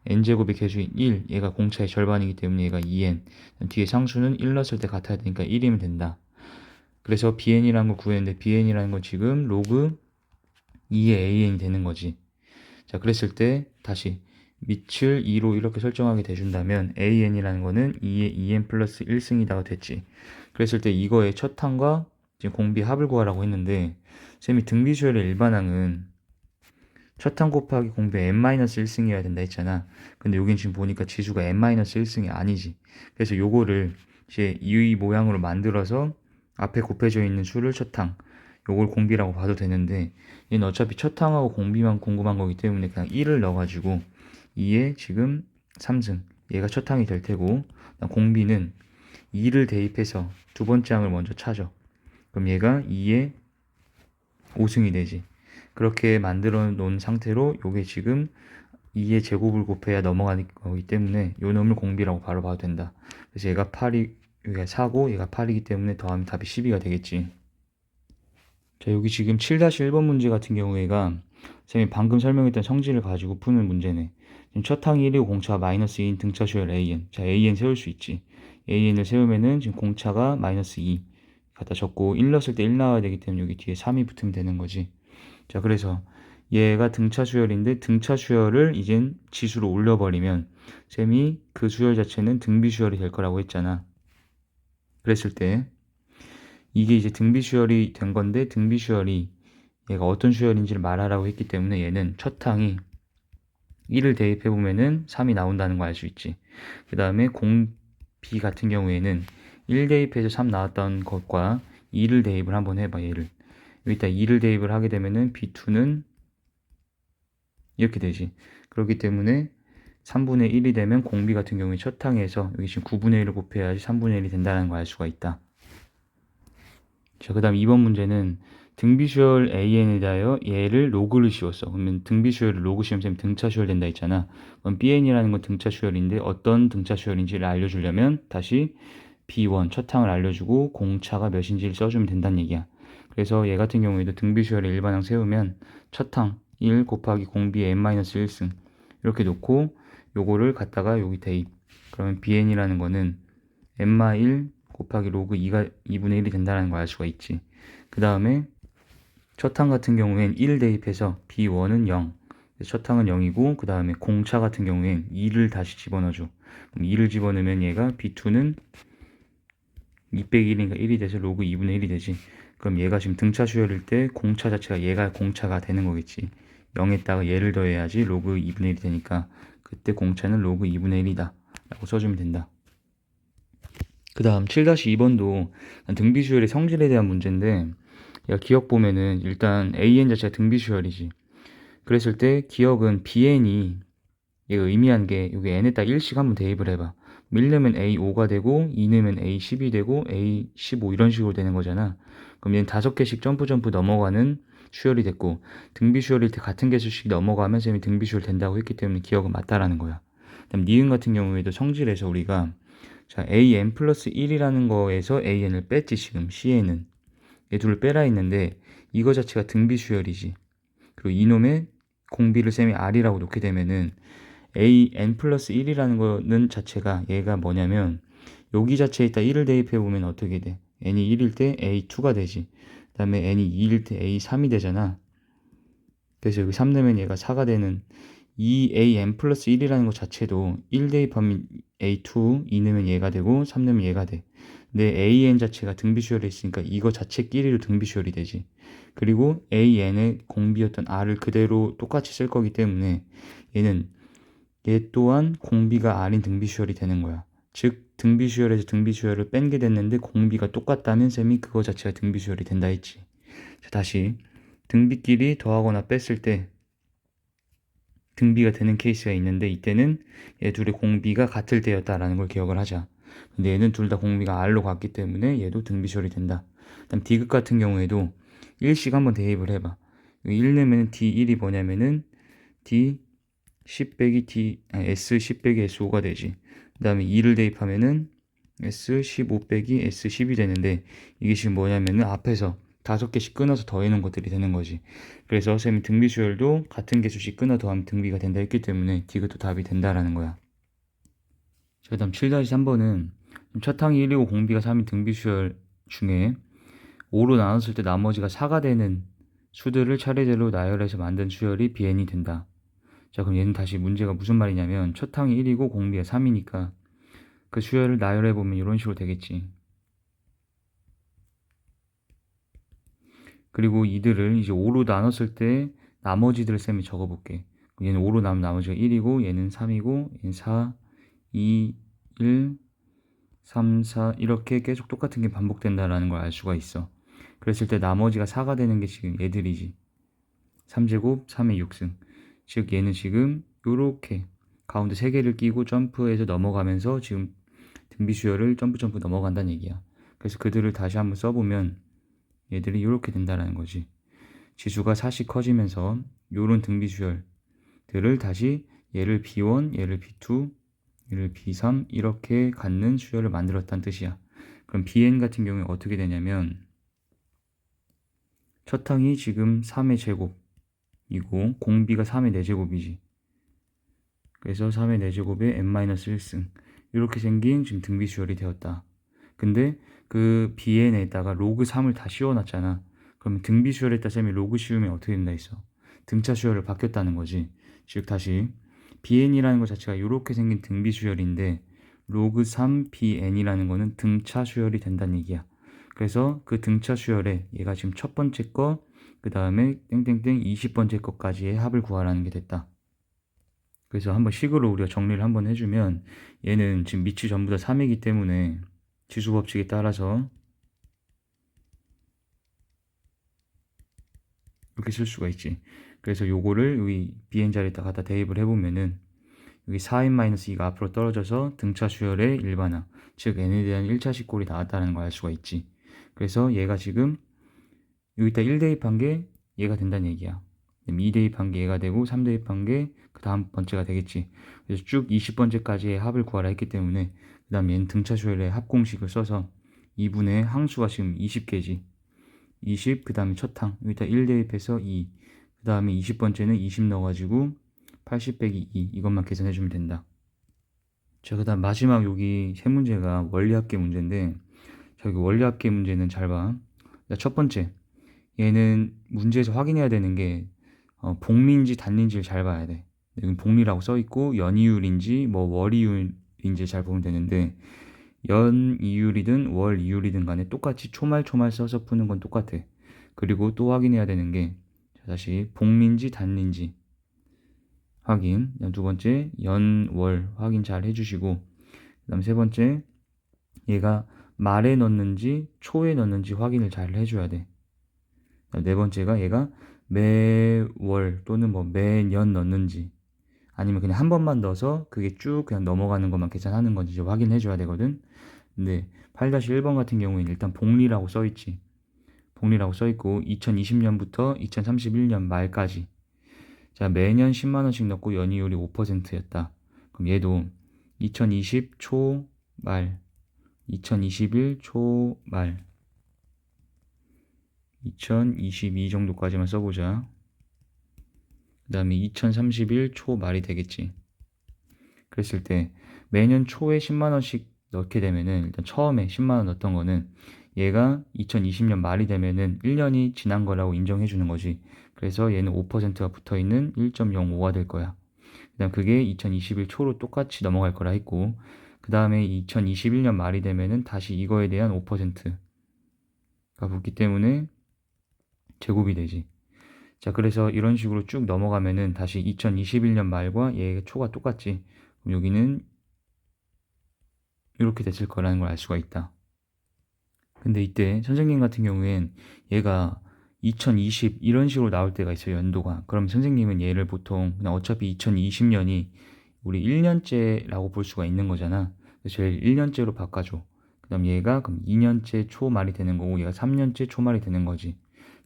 n제곱의 개수인 1, 얘가 공차의 절반이기 때문에 얘가 2n, 뒤에 상수는 1 넣었을 때 같아야 되니까 1이면 된다. 그래서 bn이라는 걸 구했는데 bn이라는 건 지금 로그 2의 an이 되는 거지. 자, 그랬을 때 다시 밑을 2로 이렇게 설정하게 돼준다면 an이라는 거는 2의 2n 플러스 1승이다가 됐지. 그랬을 때 이거의 첫 항과 지금 공비 합을 구하라고 했는데, 쌤이 등비수열의 일반항은 첫 항 곱하기 공비 n-1승이어야 된다 했잖아. 근데 여긴 지금 보니까 지수가 n-1승이 아니지. 그래서 요거를 이제 이 모양으로 만들어서 앞에 곱해져 있는 수를 첫 항, 요걸 공비라고 봐도 되는데, 얘는 어차피 첫 항하고 공비만 궁금한 거기 때문에 그냥 1을 넣어가지고 2에 지금 3승, 얘가 첫 항이 될 테고, 공비는 2를 대입해서 두 번째 항을 먼저 찾아. 그럼 얘가 2에 5승이 되지. 그렇게 만들어 놓은 상태로 요게 지금 2의 제곱을 곱해야 넘어가는 거기 때문에 요 놈을 공비라고 바로 봐도 된다. 그래서 얘가 8이, 여기가 4고 얘가 8이기 때문에 더하면 답이 12가 되겠지. 자, 여기 지금 7-1번 문제 같은 경우에가 쌤이 방금 설명했던 성질을 가지고 푸는 문제네. 지금 첫 항이 1이고 공차가 마이너스 2인 등차 수열 an. 자, an 세울 수 있지. an을 세우면은 지금 공차가 마이너스 2 갖다 적고 1 넣었을 때 1 나와야 되기 때문에 여기 뒤에 3이 붙으면 되는 거지. 자, 그래서 얘가 등차 수열인데 등차 수열을 이젠 지수로 올려버리면 쌤이 그 수열 자체는 등비 수열이 될 거라고 했잖아. 그랬을 때 이게 이제 등비 수열이 된 건데, 등비 수열이 얘가 어떤 수열인지를 말하라고 했기 때문에 얘는 첫 항이 1을 대입해보면은 3이 나온다는 거 알 수 있지. 그 다음에 공비 같은 경우에는 1 대입해서 3 나왔던 것과 2를 대입을 한번 해봐. 얘를 여기다 2를 대입을 하게 되면은 B2는 이렇게 되지. 그렇기 때문에 3분의 1이 되면 공비 같은 경우에 첫 항에서 여기 지금 9분의 1을 곱해야지 3분의 1이 된다는 걸 알 수가 있다. 자, 그 다음 2번 문제는 등비수열 an에 대하여 얘를 로그를 씌웠어. 그러면 등비수열을 로그 씌우면 등차 수열 된다 했잖아. 그럼 bn이라는 건 등차 수열인데 어떤 등차 수열인지를 알려주려면 다시 b1 첫 항을 알려주고 공차가 몇인지를 써주면 된다는 얘기야. 그래서 얘 같은 경우에도 등비수열의 일반항 세우면 첫 항 1 곱하기 공비 n-1승 이렇게 놓고 요거를 갖다가 여기 대입. 그러면 bn이라는 거는 n-1 곱하기 로그 2가 2분의 1이 된다는 걸 알 수가 있지. 그 다음에 첫 항 같은 경우엔 1 대입해서 B1은 0. 첫 항은 0이고, 그 다음에 공차 같은 경우엔 2를 다시 집어넣어줘. 그럼 2를 집어넣으면 얘가 B2는 2 빼기 1이니까 1이 돼서 로그 2분의 1이 되지. 그럼 얘가 지금 등차 수열일 때 공차 자체가 얘가 공차가 되는 거겠지. 0에다가 얘를 더해야지 로그 2분의 1이 되니까 그때 공차는 로그 2분의 1이다 라고 써주면 된다. 그 다음 7-2번도 등비수열의 성질에 대한 문제인데, 야, 기억 보면은 일단 an 자체가 등비수열이지. 그랬을 때 기억은 bn이 얘가 의미한 게 여기 n에다 1씩 한번 대입을 해봐. 1 넣으면 a5가 되고 2 넣으면 a10이 되고 a15 이런 식으로 되는 거잖아. 그럼 얘는 5개씩 점프 넘어가는 수열이 됐고, 등비수열일 때 같은 개수씩 넘어가면 쌤이 등비수열 된다고 했기 때문에 기억은 맞다라는 거야. 그다음 니은 같은 경우에도 성질에서 우리가 자, an 플러스 1이라는 거에서 an을 뺐지. 지금 cn은 얘 둘을 빼라 했는데 이거 자체가 등비수열이지. 그리고 이놈의 공비를 쌤이 R이라고 놓게 되면은 a n 플러스 1이라는 거는 자체가 얘가 뭐냐면 여기 자체에 있다 1을 대입해 보면 어떻게 돼? n이 1일 때 a2가 되지. 그 다음에 n이 2일 때 a3이 되잖아. 그래서 여기 3 넣으면 얘가 4가 되는 이 an 플러스 1이라는 것 자체도 1 대입하면 a2, 2 넣으면 얘가 되고 3 넣으면 얘가 돼. 근데 an 자체가 등비수열에 있으니까 이거 자체끼리도 등비수열이 되지. 그리고 an의 공비였던 r을 그대로 똑같이 쓸 거기 때문에 얘는 얘 또한 공비가 r인 등비수열이 되는 거야. 즉 등비수열에서 등비수열을 뺀 게 됐는데 공비가 똑같다면 셈이 그거 자체가 등비수열이 된다 했지. 자, 다시 등비끼리 더하거나 뺐을 때 등비가 되는 케이스가 있는데 이때는 얘 둘의 공비가 같을 때였다라는 걸 기억을 하자. 근데 얘는 둘 다 공비가 R로 갔기 때문에 얘도 등비수열이 된다. 그다음 D극 같은 경우에도 1씩 한번 대입을 해봐. 1 내면 D1이 뭐냐면은 D 10 빼기 D, S 10 빼기 S5가 되지. 그 다음에 2를 대입하면은 S15 빼기 S10이 되는데 이게 지금 뭐냐면은 앞에서 5개씩 끊어서 더해놓은 것들이 되는 거지. 그래서 쌤이 등비수열도 같은 개수씩 끊어 더하면 등비가 된다 했기 때문에 디귿도 답이 된다라는 거야. 자, 그다음 7-3번은 첫 항이 1이고 공비가 3인 등비수열 중에 5로 나눴을 때 나머지가 4가 되는 수들을 차례대로 나열해서 만든 수열이 bn이 된다. 자, 그럼 얘는 다시 문제가 무슨 말이냐면 첫 항이 1이고 공비가 3이니까 그 수열을 나열해보면 이런 식으로 되겠지. 그리고 이들을 이제 5로 나눴을 때 나머지들을 쌤이 적어볼게. 얘는 5로 나누면 나머지가 1이고 얘는 3이고 얘는 4, 2, 1, 3, 4 이렇게 계속 똑같은 게 반복된다라는 걸 알 수가 있어. 그랬을 때 나머지가 4가 되는 게 지금 얘들이지. 3제곱 3의 6승. 즉 얘는 지금 요렇게 가운데 3개를 끼고 점프해서 넘어가면서 지금 등비수열을 점프 넘어간다는 얘기야. 그래서 그들을 다시 한번 써보면 얘들이 이렇게 된다라는 거지. 지수가 4씩 커지면서 요런 등비수열들을 다시 얘를 B1, 얘를 B2, 얘를 B3 이렇게 갖는 수열을 만들었다는 뜻이야. 그럼 BN 같은 경우에 어떻게 되냐면 첫 항이 지금 3의 제곱이고 공비가 3의 4제곱이지. 그래서 3의 4제곱에 n-1승 이렇게 생긴 지금 등비수열이 되었다. 근데 그 bn에다가 로그 3을 다 씌워놨잖아. 그러면 등비수열에다 쌤이 로그 씌우면 어떻게 된다 했어? 등차 수열을 바뀌었다는 거지. 즉 다시 bn이라는 것 자체가 이렇게 생긴 등비수열인데 로그 3 bn이라는 거는 등차 수열이 된다는 얘기야. 그래서 그 등차 수열에 얘가 지금 첫 번째 거, 그 다음에 땡땡땡 20번째 거까지의 합을 구하라는 게 됐다. 그래서 한번 식으로 우리가 정리를 한번 해주면 얘는 지금 밑이 전부 다 3이기 때문에 지수 법칙에 따라서 이렇게 쓸 수가 있지. 그래서 요거를 여기 bn 자리에다 갖다 대입을 해보면은 여기 4n-2가 앞으로 떨어져서 등차 수열의 일반화, 즉 n에 대한 1차 식골이 나왔다는 걸 알 수가 있지. 그래서 얘가 지금 여기다 1 대입한 게 얘가 된다는 얘기야. 2 대입한 게 얘가 되고 3 대입한 게 그 다음 번째가 되겠지. 그래서 쭉 20번째까지의 합을 구하라 했기 때문에 그 다음 얘는 등차 수열의 합 공식을 써서 2분의 항수가 지금 20개지. 20, 그 다음에 첫 항 여기다 1 대입해서 2, 그 다음에 20번째는 20 넣어가지고 80 빼기 2 이것만 계산해주면 된다. 자, 그 다음 마지막 여기 세 문제가 원리합계 문제인데 자, 여기 원리합계 문제는 잘 봐. 자, 첫 번째 얘는 문제에서 확인해야 되는 게 복리인지 단리인지를 잘 봐야 돼. 여기 복리라고 써있고 연이율인지 뭐 월이율인지 잘 보면 되는데 연이율이든 월이율이든 간에 똑같이 초말초말 써서 푸는 건 똑같아. 그리고 또 확인해야 되는 게 다시 복리인지 단리인지 확인. 두 번째 연, 월 확인 잘 해주시고 그 다음 세 번째 얘가 말에 넣는지 초에 넣는지 확인을 잘 해줘야 돼. 네 번째가 얘가 매월 또는 뭐 매년 넣는지 아니면 그냥 한 번만 넣어서 그게 쭉 그냥 넘어가는 것만 계산하는 건지 확인해 줘야 되거든. 근데 8-1번 같은 경우에는 일단 복리라고 써있지. 복리라고 써있고 2020년부터 2031년 말까지 자 매년 10만원씩 넣고 연이율이 5%였다. 그럼 얘도 2020 초말 2021 초말 2022 정도까지만 써보자. 그 다음에 2031 초 말이 되겠지. 그랬을 때 매년 초에 10만 원씩 넣게 되면은 일단 처음에 10만 원 넣었던 거는 얘가 2020년 말이 되면은 1년이 지난 거라고 인정해 주는 거지. 그래서 얘는 5%가 붙어 있는 1.05가 될 거야. 그다음 그게 2021 초로 똑같이 넘어갈 거라 했고, 그 다음에 2021년 말이 되면은 다시 이거에 대한 5%가 붙기 때문에 제곱이 되지. 자, 그래서 이런 식으로 쭉 넘어가면은 다시 2021년 말과 얘의 초가 똑같지. 그럼 여기는 이렇게 됐을 거라는 걸 알 수가 있다. 근데 이때 선생님 같은 경우엔 얘가 2020 이런 식으로 나올 때가 있어요, 연도가. 그럼 선생님은 얘를 보통 그냥 어차피 2020년이 우리 1년째라고 볼 수가 있는 거잖아. 그래서 제일 1년째로 바꿔줘. 그다음 얘가 그럼 2년째 초 말이 되는 거고 얘가 3년째 초 말이 되는 거지.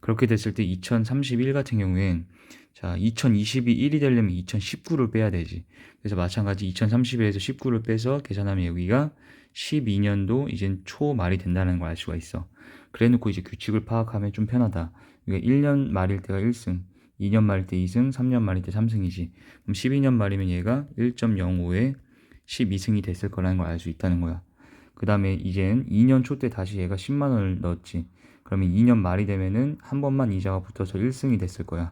그렇게 됐을 때 2031 같은 경우엔 자, 2020이 1이 되려면 2019를 빼야 되지. 그래서 마찬가지 2031에서 19를 빼서 계산하면 여기가 12년도 이젠 초 말이 된다는 걸 알 수가 있어. 그래 놓고 이제 규칙을 파악하면 좀 편하다. 그러니까 1년 말일 때가 1승, 2년 말일 때 2승, 3년 말일 때 3승이지. 그럼 12년 말이면 얘가 1.05에 12승이 됐을 거라는 걸 알 수 있다는 거야. 그 다음에 이젠 2년 초 때 다시 얘가 10만 원을 넣었지. 그러면 2년 말이 되면은 한 번만 이자가 붙어서 1승이 됐을 거야.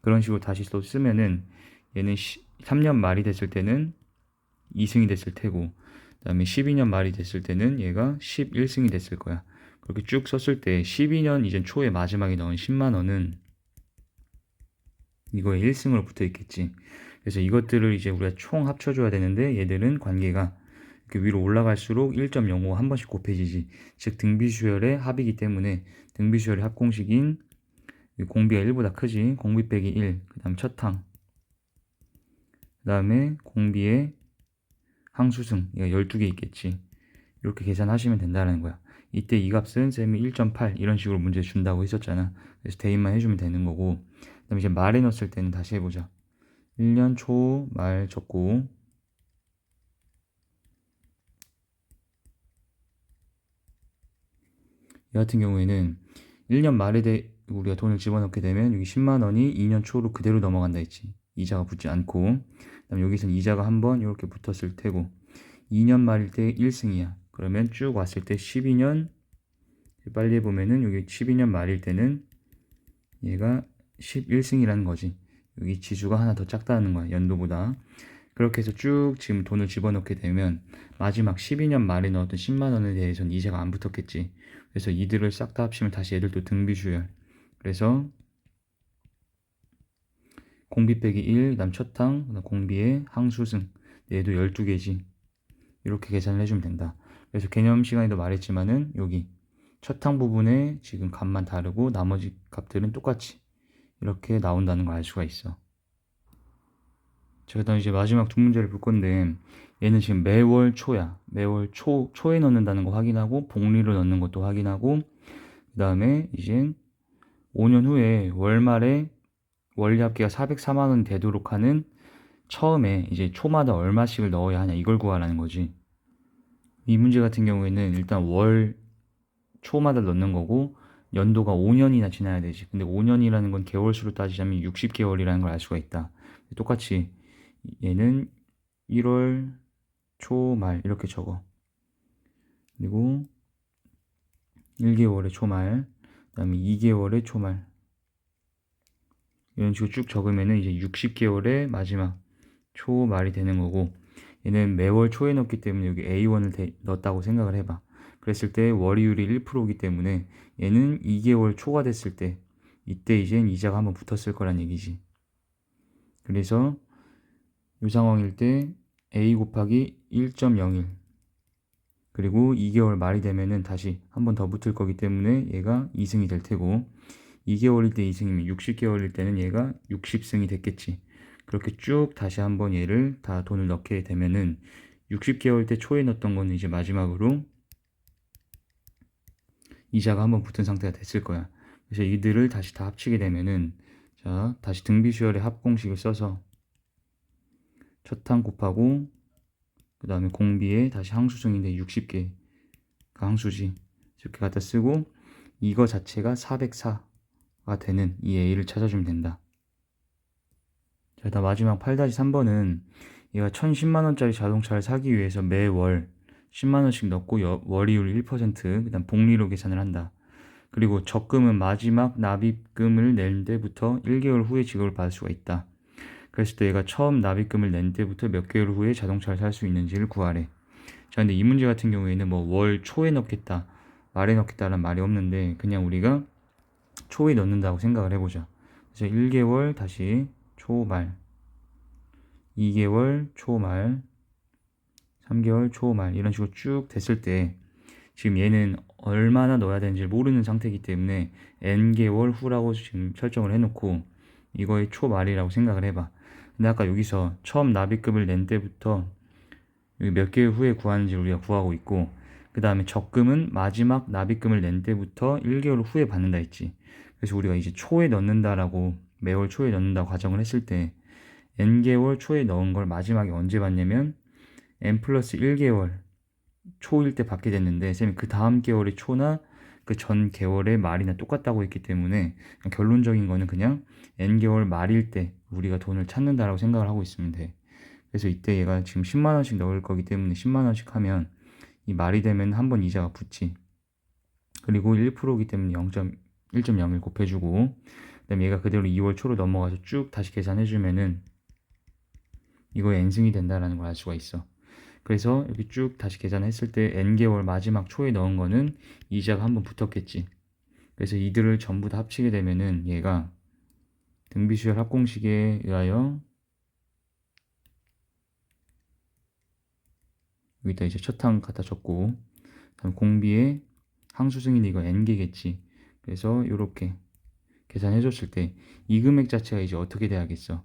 그런 식으로 다시 또 쓰면은 얘는 3년 말이 됐을 때는 2승이 됐을 테고, 그 다음에 12년 말이 됐을 때는 얘가 11승이 됐을 거야. 그렇게 쭉 썼을 때 12년 이젠 초에 마지막에 넣은 10만 원은 이거에 1승으로 붙어 있겠지. 그래서 이것들을 이제 우리가 총 합쳐줘야 되는데 얘들은 관계가 이렇게 위로 올라갈수록 1.05 한 번씩 곱해지지. 즉 등비수열의 합이기 때문에 등비수열의 합공식인 공비가 1보다 크지. 공비 빼기 1, 그 다음 첫항, 그 다음에 공비의 항수승, 얘가 12개 있겠지. 이렇게 계산하시면 된다는 거야. 이때 이 값은 쌤이 1.8 이런 식으로 문제 준다고 했었잖아. 그래서 대입만 해주면 되는 거고, 그 다음에 이제 말에 넣었을 때는 다시 해보자. 1년 초 말 적고, 이 같은 경우에는 1년 말에 우리가 돈을 집어넣게 되면 여기 10만 원이 2년 초로 그대로 넘어간다 했지. 이자가 붙지 않고, 그다음 여기서는 이자가 한번 이렇게 붙었을 테고, 2년 말일 때 1승이야. 그러면 쭉 왔을 때 12년, 빨리 해보면은 여기 12년 말일 때는 얘가 11승이라는 거지. 여기 지수가 하나 더 작다는 거야, 연도보다. 그렇게 해서 쭉 지금 돈을 집어넣게 되면 마지막 12년 말에 넣었던 10만 원에 대해서는 이자가 안 붙었겠지. 그래서 이들을 싹 다 합치면 다시 얘들도 등비수열. 그래서 공비 빼기 1, 그다음 첫항, 그다음 공비의 항수승. 얘도 12개지. 이렇게 계산을 해주면 된다. 그래서 개념 시간에도 말했지만은 여기 첫항 부분에 지금 값만 다르고 나머지 값들은 똑같이 이렇게 나온다는 걸 알 수가 있어. 자, 그다음 이제 마지막 두 문제를 볼 건데 얘는 지금 매월 초야. 매월 초에 넣는다는 거 확인하고 복리로 넣는 것도 확인하고 그 다음에 이제 5년 후에 월말에 원리합계가 404만 원 되도록 하는 처음에 이제 초마다 얼마씩을 넣어야 하냐 이걸 구하라는 거지. 이 문제 같은 경우에는 일단 월 초마다 넣는 거고 연도가 5년이나 지나야 되지. 근데 5년이라는 건 개월수로 따지자면 60개월이라는 걸 알 수가 있다. 똑같이 얘는 1월 초말 이렇게 적어. 그리고 1개월의 초말, 그 다음에 2개월의 초말 이런 식으로 쭉 적으면은 이제 60개월의 마지막 초말이 되는 거고 얘는 매월 초에 넣기 때문에 여기 A1을 넣었다고 생각을 해봐. 그랬을 때 월이율이 1%이기 때문에 얘는 2개월 초가 됐을 때 이때 이젠 이자가 한번 붙었을 거란 얘기지. 그래서 이 상황일 때 A 곱하기 1.01 그리고 2개월 말이 되면은 다시 한 번 더 붙을 거기 때문에 얘가 2승이 될 테고 2개월일 때 2승이면 60개월일 때는 얘가 60승이 됐겠지. 그렇게 쭉 다시 한번 얘를 다 돈을 넣게 되면은 60개월 때 초에 넣었던 거는 이제 마지막으로 이자가 한번 붙은 상태가 됐을 거야. 그래서 이들을 다시 다 합치게 되면은 자 다시 등비수열의 합공식을 써서 첫항 곱하고 그 다음에 공비에 다시 항수승인데 60개 그 항수지 이렇게 갖다 쓰고 이거 자체가 404가 되는 이 A를 찾아주면 된다. 자, 다 마지막 8-3번은 얘가 1010만 원짜리 자동차를 사기 위해서 매월 10만 원씩 넣고 월이율 1%, 그다음 복리로 계산을 한다. 그리고 적금은 마지막 납입금을 낸 때부터 1개월 후에 지급을 받을 수가 있다. 그랬을 때 얘가 처음 납입금을 낸 때부터 몇 개월 후에 자동차를 살 수 있는지를 구하래. 자, 근데 이 문제 같은 경우에는 뭐 월 초에 넣겠다, 말에 넣겠다라는 말이 없는데 그냥 우리가 초에 넣는다고 생각을 해보자. 그래서 1개월 다시 초말, 2개월 초말, 3개월 초말 이런 식으로 쭉 됐을 때 지금 얘는 얼마나 넣어야 되는지 모르는 상태이기 때문에 n개월 후라고 지금 설정을 해놓고 이거의 초말이라고 생각을 해봐. 근데 아까 여기서 처음 납입금을 낸 때부터 여기 몇 개월 후에 구하는지 우리가 구하고 있고, 그 다음에 적금은 마지막 납입금을 낸 때부터 1개월 후에 받는다 했지. 그래서 우리가 이제 초에 넣는다라고, 매월 초에 넣는다고 가정을 했을 때 n개월 초에 넣은 걸 마지막에 언제 받냐면 n 플러스 1개월 초일 때 받게 됐는데, 쌤이 그 다음 개월의 초나 그 전 개월의 말이나 똑같다고 했기 때문에 결론적인 거는 그냥 n개월 말일 때 우리가 돈을 찾는다라고 생각을 하고 있으면 돼. 그래서 이때 얘가 지금 10만 원씩 넣을 거기 때문에 10만 원씩 하면 이 말이 되면 한 번 이자가 붙지. 그리고 1%이기 때문에 1.01 곱해주고, 그다음에 얘가 그대로 2월 초로 넘어가서 쭉 다시 계산해주면은 이거에 n승이 된다라는 걸 알 수가 있어. 그래서 이렇게 쭉 다시 계산했을 때 n개월 마지막 초에 넣은 거는 이자가 한 번 붙었겠지. 그래서 이들을 전부 다 합치게 되면은 얘가 등비수열 합공식에 의하여 여기다 이제 첫 항 갖다 적고, 다음 공비의 항수승인이 이거 n개겠지. 그래서 이렇게 계산해 줬을 때 이 금액 자체가 이제 어떻게 돼야겠어?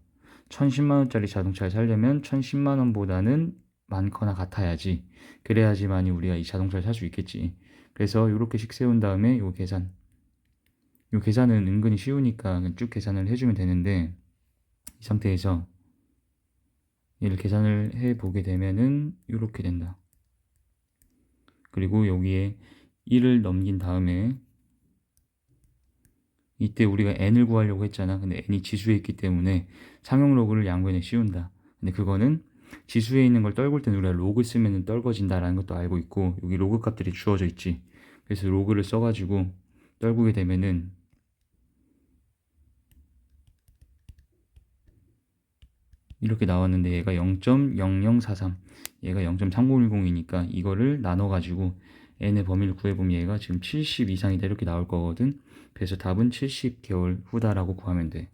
1010만 원짜리 자동차를 사려면 1010만 원보다는 많거나 같아야지. 그래야지만이 우리가 이 자동차를 살 수 있겠지. 그래서 이렇게씩 세운 다음에 요 계산은 은근히 쉬우니까 쭉 계산을 해주면 되는데, 이 상태에서 얘를 계산을 해 보게 되면은 이렇게 된다. 그리고 여기에 1을 넘긴 다음에 이때 우리가 n을 구하려고 했잖아. 근데 n이 지수에 있기 때문에 상용 로그를 양변에 씌운다. 근데 그거는 지수에 있는 걸 떨굴 때는 우리가 로그 쓰면 떨궈진다라는 것도 알고 있고, 여기 로그 값들이 주어져 있지. 그래서 로그를 써가지고 떨구게 되면은 이렇게 나왔는데 얘가 0.0043, 얘가 0.3010이니까 이거를 나눠가지고 n의 범위를 구해보면 얘가 지금 70 이상이다 이렇게 나올 거거든. 그래서 답은 70개월 후다라고 구하면 돼.